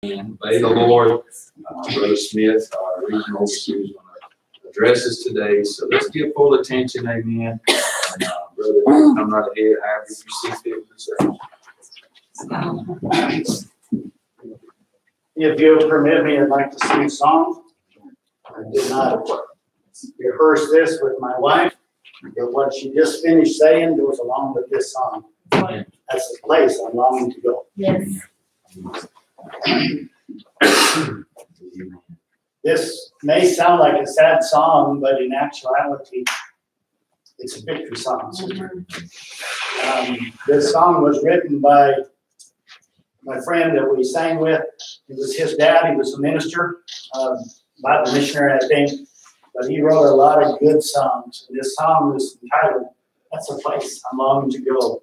And obey the Lord. Brother Smith, our regional overseer, is going to address us today. So let's give full attention, amen. And brother, come right ahead, however you see fit to serve. If you'll permit me, I'd like to sing a song. I did not rehearse this with my wife, but what she just finished saying goes along with this song. That's the place I'm longing to go. Yes. This may sound like a sad song, but in actuality, it's a victory song. This song was written by my friend that we sang with. It was his dad. He was a minister, Bible missionary, I think. But he wrote a lot of good songs. And this song is entitled, "That's a Place I'm Longing to Go."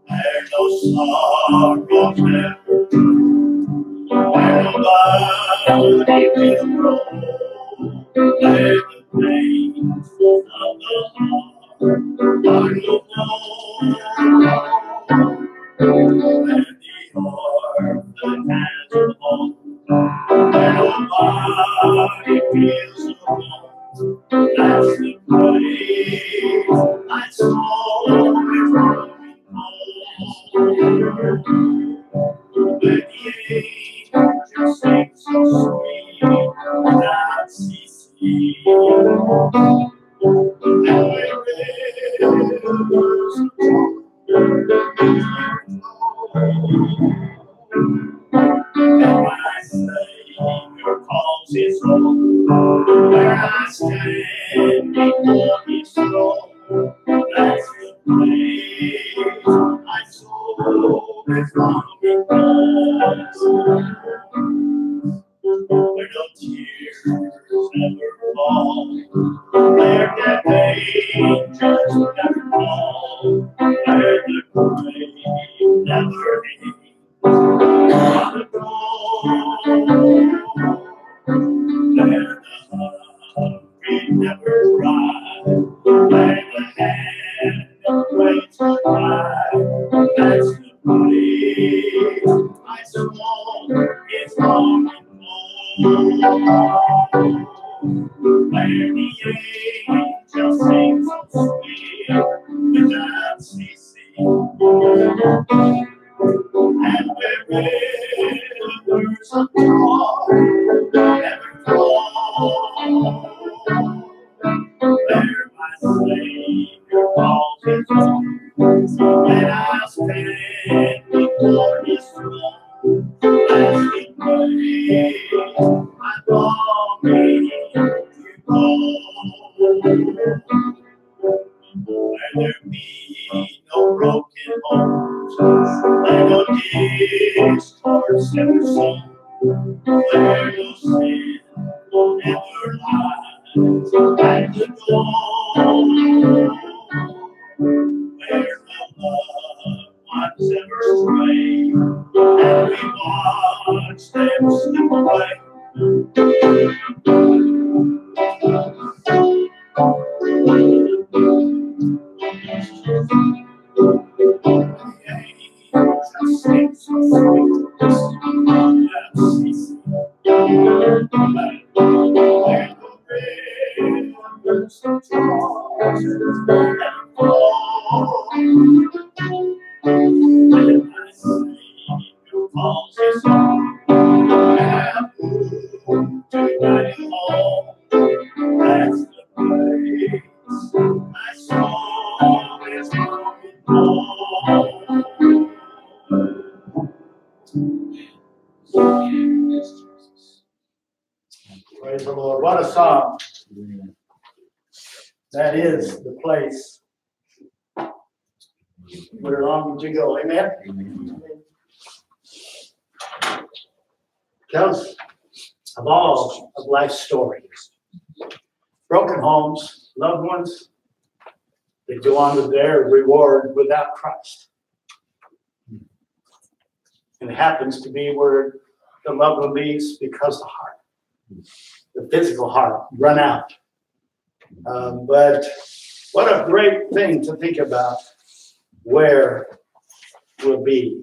There's no sorrow ever, where nobody will grow, where the pains of the heart are no more, where the orphan has a home, where nobody feels alone. That's the place my soul is longing for. Where the angels sing so sweet without ceasing, and where rivers of joy and my Savior calls his own, where I stand before his throne. That's the place my soul is longing for. Where no tears ever fall, where death angels never call, where the grave never ends. On the throne, where the hungry never cry, where the hand that waits will cry. That's the place my soul is longing for. Where the angels sing so sweet without ceasing, and where rivers of joy never flow, where my Savior calls his own, when I stand before his throne. That's the place I'm longing to go. Where there be no broken homes, where no discords ever sown, where no sin ever lies at the door, where no loved ones ever stray, and we watch them slip away. Sing so sweet, without ceasing, where the rivers of joy never flow, where my Savior calls his own, and to guide him home. That's the place my soul is longing for. Praise the Lord. What a song. That is the place we're longing to go. Amen? Because of all of life's stories, broken homes, loved ones, they go on to their reward without Christ. And it happens to be where the loved one leaves because the heart, the physical heart, run out But what a great thing to think about where we'll be.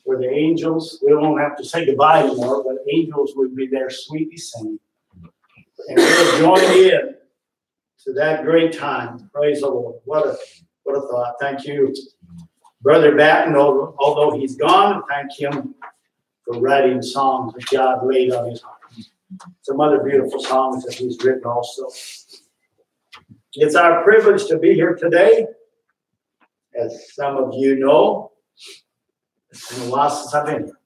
Where the angels, we won't have to say goodbye anymore, but angels will be there sweetly singing. And we'll join in to that great time. Praise the Lord. What a thought. Thank you, Brother Batten, although he's gone. Thank him for writing songs that God laid on his heart. Some other beautiful songs that he's written also. It's our privilege to be here today. As some of you know, it's been a while since I've been here.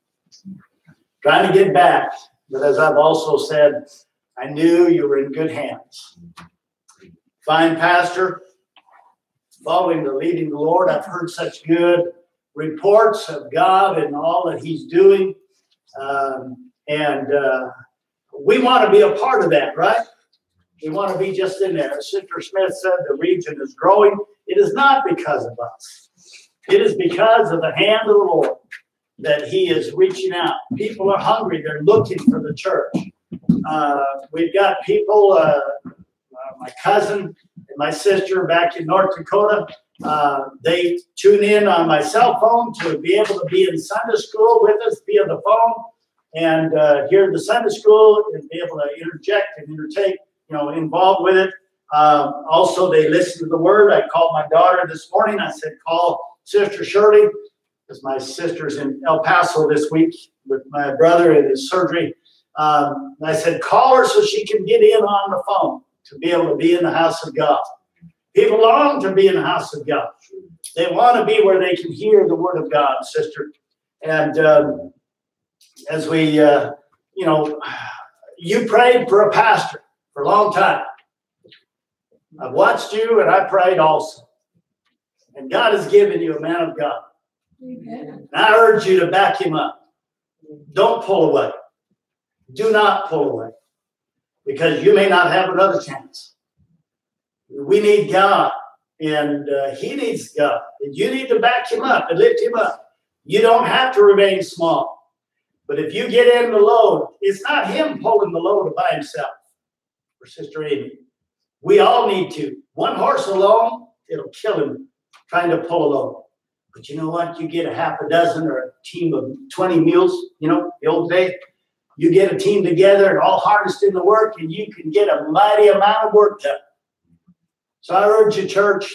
Trying to get back, but as I've also said, I knew you were in good hands. Fine pastor, following the leading of the Lord. I've heard such good reports of God and all that he's doing. We want to be a part of that, right? We want to be just in there. As Sister Smith said, the region is growing. It is not because of us. It is because of the hand of the Lord that he is reaching out. People are hungry. They're looking for the church. We've got people, my cousin and my sister back in North Dakota, they tune in on my cell phone to be able to be in Sunday school with us via the phone and hear the Sunday school and be able to interject and intake, involved with it. Also, they listen to the word. I called my daughter this morning. I said, call Sister Shirley, because my sister's in El Paso this week with my brother in his surgery. I said, call her so she can get in on the phone to be able to be in the house of God. People long to be in the house of God. They want to be where they can hear the word of God, sister. And as we, you prayed for a pastor for a long time. I've watched you and I prayed also. And God has given you a man of God. Amen. And I urge you to back him up. Don't pull away. Do not pull away. Because you may not have another chance. We need God. And he needs God. And you need to back him up and lift him up. You don't have to remain small. But if you get in the load, it's not him pulling the load by himself. For Sister Amy. We all need to. One horse alone, it'll kill him trying to pull a load. But you know what? You get a half a dozen or a team of 20 mules, the old day. You get a team together and all harnessed in the work, and you can get a mighty amount of work done. So I urge you, church,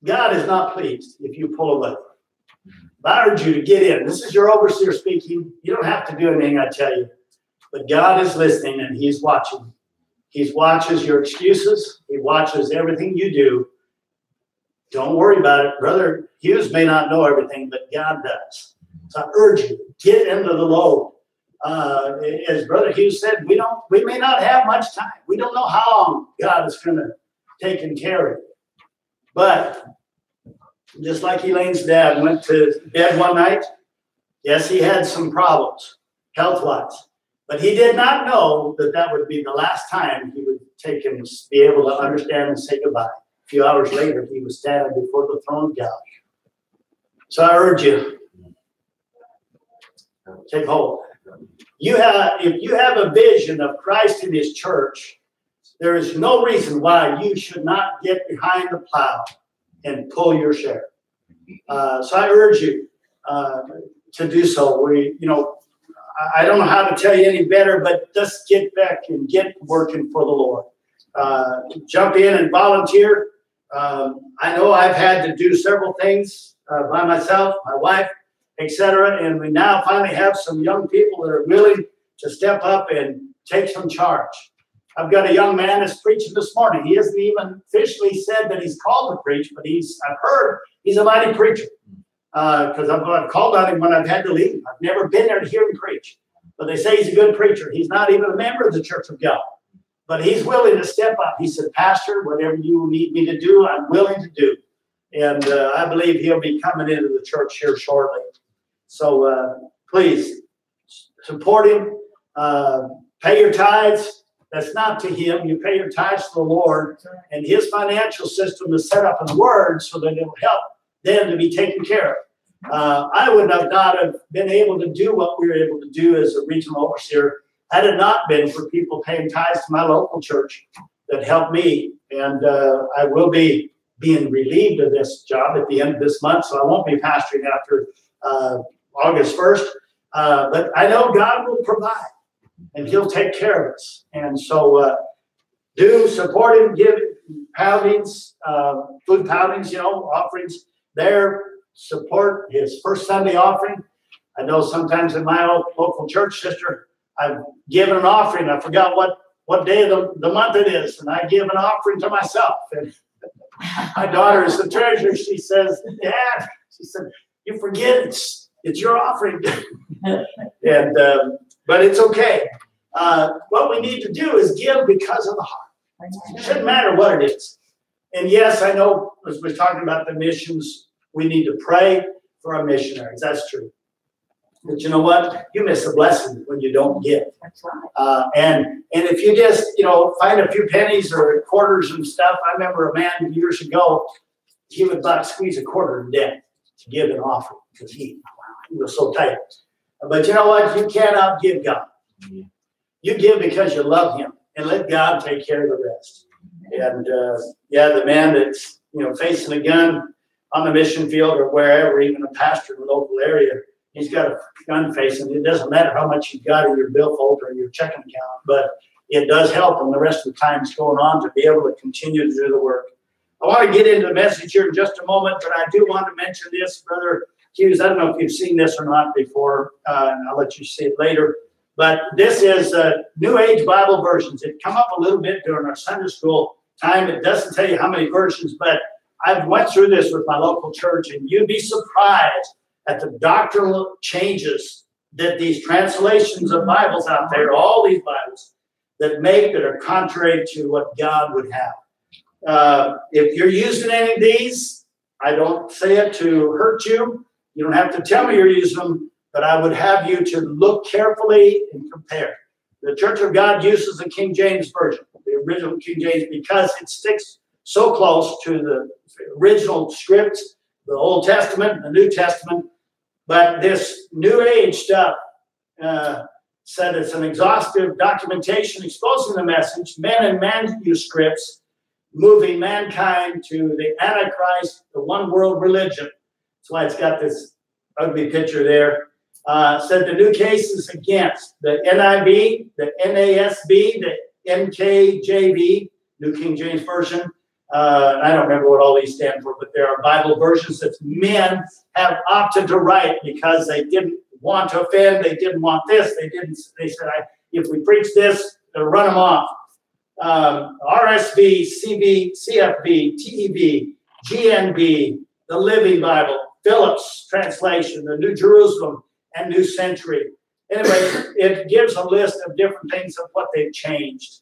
God is not pleased if you pull away. I urge you to get in. This is your overseer speaking. You don't have to do anything I tell you. But God is listening, and he's watching. He watches your excuses. He watches everything you do. Don't worry about it. Brother Hughes may not know everything, but God does. So I urge you, get into the load. As Brother Hughes said, we may not have much time. We don't know how long God is going to take care of it. But just like Elaine's dad went to bed one night, yes, he had some problems health-wise. But he did not know that would be the last time he would take him to be able to understand and say goodbye. A few hours later, he was standing before the throne of God. So I urge you, take hold. If you have a vision of Christ in his church, there is no reason why you should not get behind the plow and pull your share. So I urge you to do so. I don't know how to tell you any better, but just get back and get working for the Lord. Jump in and volunteer. I know I've had to do several things by myself, my wife, etc. And we now finally have some young people that are willing to step up and take some charge. I've got a young man that's preaching this morning. He hasn't even officially said that he's called to preach, but I've heard he's a mighty preacher. Because I've called on him when I've had to leave. I've never been there to hear him preach. But they say he's a good preacher. He's not even a member of the Church of God. But he's willing to step up. He said, Pastor, whatever you need me to do, I'm willing to do. And I believe he'll be coming into the church here shortly. So please support him. Pay your tithes. That's not to him. You pay your tithes to the Lord. And his financial system is set up in the Word so that it will help them to be taken care of. I would not have been able to do what we were able to do as a regional overseer Had it not been for people paying tithes to my local church that helped me, and I will be being relieved of this job at the end of this month, so I won't be pastoring after August 1st. But I know God will provide, and He'll take care of us. And so do support Him, give poundings, food poundings, offerings there. Support His first Sunday offering. I know sometimes in my local church, sister, I've given an offering. I forgot what day of the month it is, and I give an offering to myself. And my daughter is the treasurer. She says, Dad, she said, you forget it's your offering. And but it's okay. What we need to do is give because of the heart. It shouldn't matter what it is. And yes, I know as we're talking about the missions, we need to pray for our missionaries. That's true. But you know what? You miss a blessing when you don't give. That's right. And if you just, find a few pennies or quarters and stuff. I remember a man years ago, he would about squeeze a quarter to death to give an offering because he was so tight. But you know what? You can't outgive God. You give because you love Him, and let God take care of the rest. And the man that's facing a gun on the mission field or wherever, even a pastor in the local area, he's got a gun facing. It doesn't matter how much you've got in your billfold or your checking account, but it does help when the rest of the time is going on to be able to continue to do the work. I want to get into the message here in just a moment, but I do want to mention this, Brother Hughes. I don't know if you've seen this or not before, and I'll let you see it later. But this is New Age Bible versions. It come up a little bit during our Sunday school time. It doesn't tell you how many versions, but I've went through this with my local church, and you'd be surprised at the doctrinal changes that these translations of Bibles out there, all these Bibles, that are contrary to what God would have. If you're using any of these, I don't say it to hurt you. You don't have to tell me you're using them, but I would have you to look carefully and compare. The Church of God uses the King James Version, the original King James, because it sticks so close to the original scripts, the Old Testament, the New Testament. But this New Age stuff said it's an exhaustive documentation exposing the message, men and manuscripts, moving mankind to the Antichrist, the one world religion. That's why it's got this ugly picture there. Said the new case is against the NIV, the NASB, the NKJV, New King James Version. I don't remember what all these stand for, but there are Bible versions that men have opted to write because they didn't want to offend. They didn't want this. They said, if we preach this, they'll run them off. RSV, CV, CFB, TEB, GNB, the Living Bible, Phillips translation, the New Jerusalem, and New Century. Anyway, it gives a list of different things of what they've changed.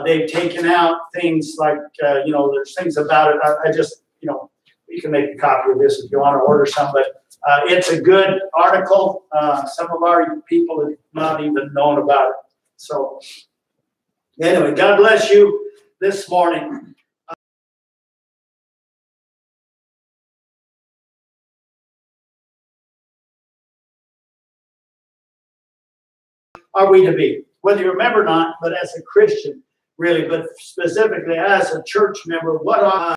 They've taken out things like, there's things about it. I just, you can make a copy of this if you want to order some, but it's a good article. Some of our people have not even known about it. So anyway, God bless you this morning. Are we to be? Whether you remember or not, but as a Christian, really, but specifically as a church member, what